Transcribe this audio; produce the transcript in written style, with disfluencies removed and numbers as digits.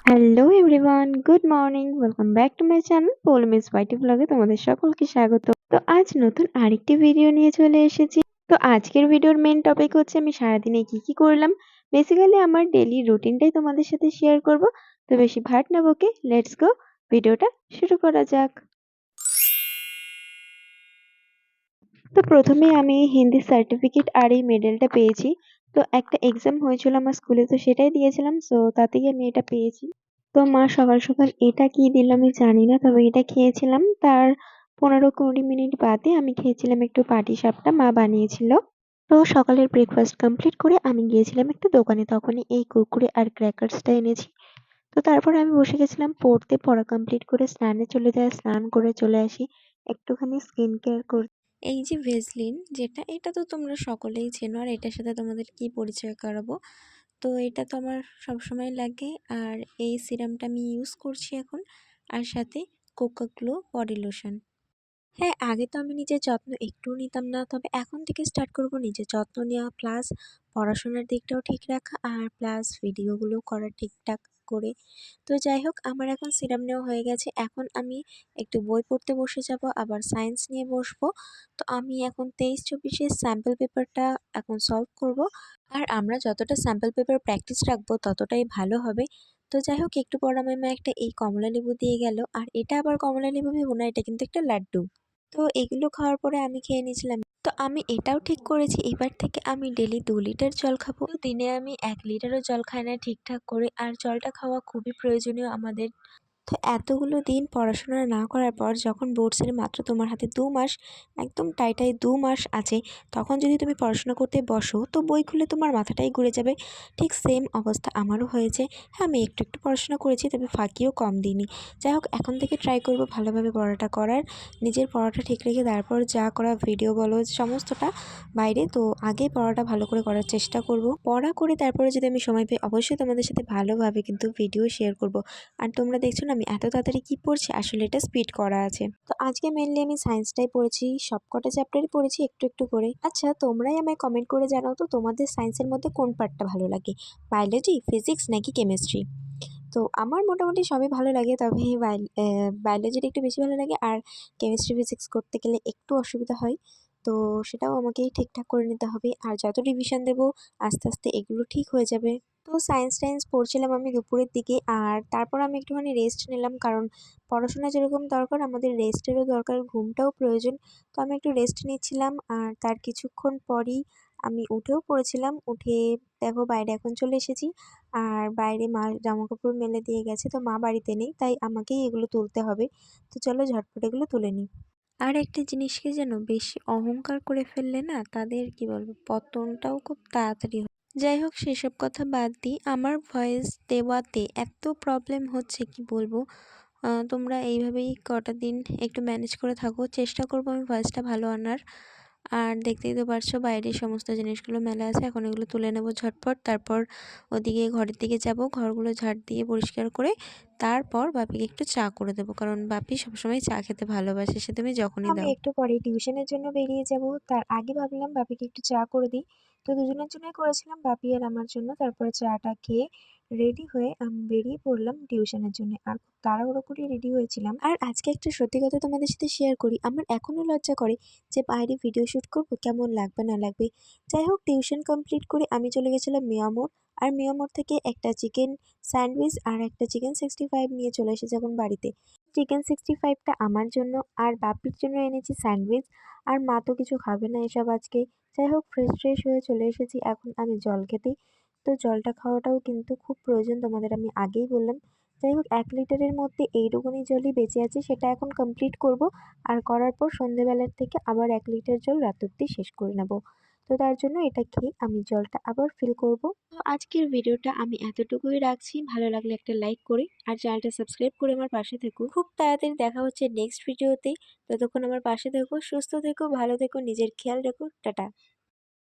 Hello everyone, good morning. Welcome back to my channel Poulomi's YT ব্লগে তোমাদের সকলকে স্বাগত। তো আজ নতুন আরেকটি ভিডিও নিয়ে চলে এসেছি। তো আজকের ভিডিওর মেন টপিক হচ্ছে আমি সারাদিনে কি করলাম। বেসিক্যালি আমার ডেইলি রুটিনটাই তোমাদের সাথে শেয়ার করব। তো বেশি ভাট না বকে লেটস গো, ভিডিওটা শুরু করা যাক। তো প্রথমে আমি হিন্দি সার্টিফিকেট আর এই মেডেলটা পেয়েছি। তো একটা এক্সাম হয়েছিল আমার স্কুলে, তো সেটাই দিয়েছিলাম। সো তাতেই আমি এটা পেয়েছি। তো মা সকাল সকাল এটা কি দিল আমি জানি না, তবে এটা খেয়েছিলাম। তার 15-20 মিনিট বাদে আমি খেয়েছিলাম একটু পাটিসাপটা, মা বানিয়েছিল। তো সকালের ব্রেকফাস্ট কমপ্লিট করে আমি গিয়েছিলাম একটু দোকানে, তখনই এই কুরকুরে আর ক্র্যাকার্সটা এনেছি। তো তারপরে আমি বসে গেছিলাম পড়তে, পড়া কমপ্লিট করে স্নানে চলে যাই, স্নান করে চলে আসি একটুখানি স্কিন কেয়ার করতে। এই যে ভেসলিন যেটা, এটা তো তোমরা সকলেই চেনো, আর এটার সাথে তোমাদের কি পরিচয় করাবো। তো এটা তো আমার সবসময় লাগে, আর এই সিরামটা আমি ইউজ করছি এখন, আর সাথে কোকা গ্লো বডি লোশন। হ্যাঁ, আগে তো আমি নিজের যত্ন একটুও নিতাম না, তবে এখন থেকে স্টার্ট করব নিজের যত্ন নেওয়া, প্লাস পড়াশোনার দিকটাও ঠিক রাখা, আর প্লাস ভিডিওগুলো করা ঠিকঠাক করে। তো যাই হোক, আমার এখন সিরাম নেওয়া হয়ে গেছে। এখন আমি একটু বই পড়তে বসে যাব, আবার সায়েন্স নিয়ে বসবো। তো আমি এখন 23-24-এর স্যাম্পল পেপারটা এখন সলভ করব। আর আমরা যতটা স্যাম্পল পেপার প্র্যাকটিস রাখবো ততটাই ভালো হবে। তো যাই হোক, একটু পর আমার মা একটা এই কমলা লেবু দিয়ে গেল, আর এটা আবার কমলা লেবু ভেবো না, এটা কিন্তু একটা লাড্ডু। তো এগুলো খাওয়ার পরে আমি খেয়ে নিয়েছিলাম। তো আমি এটাও ঠিক করেছি, এবার থেকে আমি ডেলি 2 লিটার জল খাবো। তো দিনে আমি 1 লিটারও জল খাই না ঠিকঠাক করে, আর জলটা খাওয়া খুবই প্রয়োজনীয় আমাদের। তো এতগুলো দিন পড়াশোনা না করার পর যখন বোর্ডসের মাত্র তোমার হাতে 2 মাস, একদম টাইটাই 2 মাস আছে, তখন যদি তুমি পড়াশোনা করতে বসো তো বই খুলে তোমার মাথাটাই ঘুরে যাবে। ঠিক সেম অবস্থা আমারও হয়েছে। হ্যাঁ, আমি একটু একটু পড়াশোনা করেছি, তবে ফাঁকিও কম দিইনি। যাই হোক, এখন থেকে ট্রাই করব ভালোভাবে পড়াটা করার, নিজের পড়াটা ঠিক রেখে তারপর যা করা, ভিডিও বলো সমস্তটা বাইরে। তো আগে পড়াটা ভালো করে করার চেষ্টা করব। পড়া করে তারপরে যদি আমি সময় পাই অবশ্যই তোমাদের সাথে ভালোভাবে কিন্তু ভিডিও শেয়ার করব। আর তোমরা দেখছো না আমি এত তাড়াতাড়ি কি পড়ছি, আসলে এটা স্পিড করা আছে। তো আজকে মেনলি আমি সায়েন্সটাই পড়েছি, সবকটা চ্যাপ্টারই পড়েছি একটু একটু করে। আচ্ছা, তোমরাই আমায় কমেন্ট করে জানাও তো তোমাদের সায়েন্সের মধ্যে কোন পার্টটা ভালো লাগে, বায়োলজি, ফিজিক্স নাকি কেমিস্ট্রি? তো আমার মোটামুটি সবই ভালো লাগে, তবে বায়োলজিটা একটু বেশি ভালো লাগে, আর কেমিস্ট্রি ফিজিক্স করতে গেলে একটু অসুবিধা হয়। তো সেটাও আমাকেই ঠিকঠাক করে নিতে হবে, আর যত রিভিশন দেবো আস্তে আস্তে এগুলো ঠিক হয়ে যাবে। তো সায়েন্স টায়েন্স পড়ছিলাম আমি দুপুরের দিকে, আর তারপর আমি একটুখানি রেস্ট নিলাম, কারণ পড়াশোনা যেরকম দরকার আমাদের রেস্টেরও দরকার, ঘুমটাও প্রয়োজন। তো আমি একটু রেস্ট নিচ্ছিলাম, আর তার কিছুক্ষণ পরই আমি উঠেও পড়েছিলাম। উঠে দেখো বাইরে এখন চলে এসেছি, আর বাইরে মা জামাকাপড় মেলে দিয়ে গেছে, তো মা বাড়িতে নেই, তাই আমাকেই এগুলো তুলতে হবে। তো চলো ঝটপট এগুলো তুলে নিই। আর একটা জিনিসকে যেন বেশি অহংকার করে ফেললে না, তাদের কি বলবো, পতনটাও খুব তাড়াতাড়ি হয়। যাই হোক, সেসব কথা বাদ দিই, আমার ভয়েস দেওয়াতে এত প্রবলেম হচ্ছে কি বলবো। তোমরা এইভাবেই কটা দিন একটু ম্যানেজ করে থাকো, চেষ্টা করবো আমি ভয়েসটা ভালো আনার। আর দেখতেই তো পারছো বাইরে সমস্ত জিনিসগুলো মেলা আছে, এখন এগুলো তুলে নেবো ঝটপট। তারপর ওদিকে ঘরের দিকে যাব, ঘরগুলো ঝাড় দিয়ে পরিষ্কার করে তারপর বাপিকে একটু চা করে দেবো, কারণ বাপি সবসময় চা খেতে ভালোবাসে, সে তুমি যখনই আমি দাও। একটু পরে টিউশনের জন্য বেরিয়ে যাব, তার আগে ভাবলাম বাপিকে একটু চা করে দিই। তো দুজনের জন্যই করেছিলাম, বাপি আর আমার জন্য। তারপরে চাটা খেয়ে রেডি হয়ে আমি বেরিয়ে পড়লাম টিউশনের জন্য, আর খুব তাড়াহুড়ো করে রেডি হয়েছিলাম। আর আজকে একটা সত্যি কথা তোমাদের সাথে শেয়ার করি, আমার এখনো লজ্জা করে যে বাইরে ভিডিও শ্যুট করবো, কেমন লাগবে না লাগবে। যাই হোক, টিউশন কমপ্লিট করে আমি চলে গেছিলাম মিয়ামোর, আর মিয়ামোর থেকে একটা চিকেন স্যান্ডউইচ আর একটা চিকেন 65 নিয়ে চলে এসেছি এখন বাড়িতে। চিকেন 65টা আমার জন্য, আর বাপির জন্য এনেছি স্যান্ডউইচ। আর মা তো কিছু খাবে না এসব আজকে। যাই হোক, ফ্রেশ ফ্রেশ হয়ে চলে এসেছি এখন আমি জল খেতে। তো জলটা খাওয়াটাও কিন্তু খুব প্রয়োজন, তোমাদের আমি আগেই বললাম। যাই হোক, 1 লিটারের মধ্যে এইটুকুনি জলই বেঁচে আছে, সেটা এখন কমপ্লিট করব। আর করার পর সন্ধেবেলার থেকে আবার 1 লিটার জল রাত অব্দি শেষ করে নেব। তো তার জন্য এটা খেয়ে আমি জলটা আবার ফিল করব। তো আজকের ভিডিওটা আমি এতটুকুই রাখছি, ভালো লাগলে একটা লাইক করে আর চ্যানেলটা সাবস্ক্রাইব করে আমার পাশে থেকো। খুব তাড়াতাড়ি দেখা হচ্ছে নেক্সট ভিডিওতে। ততক্ষণ আমার পাশে থেকো, সুস্থ থেকো, ভালো থেকো, নিজের খেয়াল রেখো। টাটা।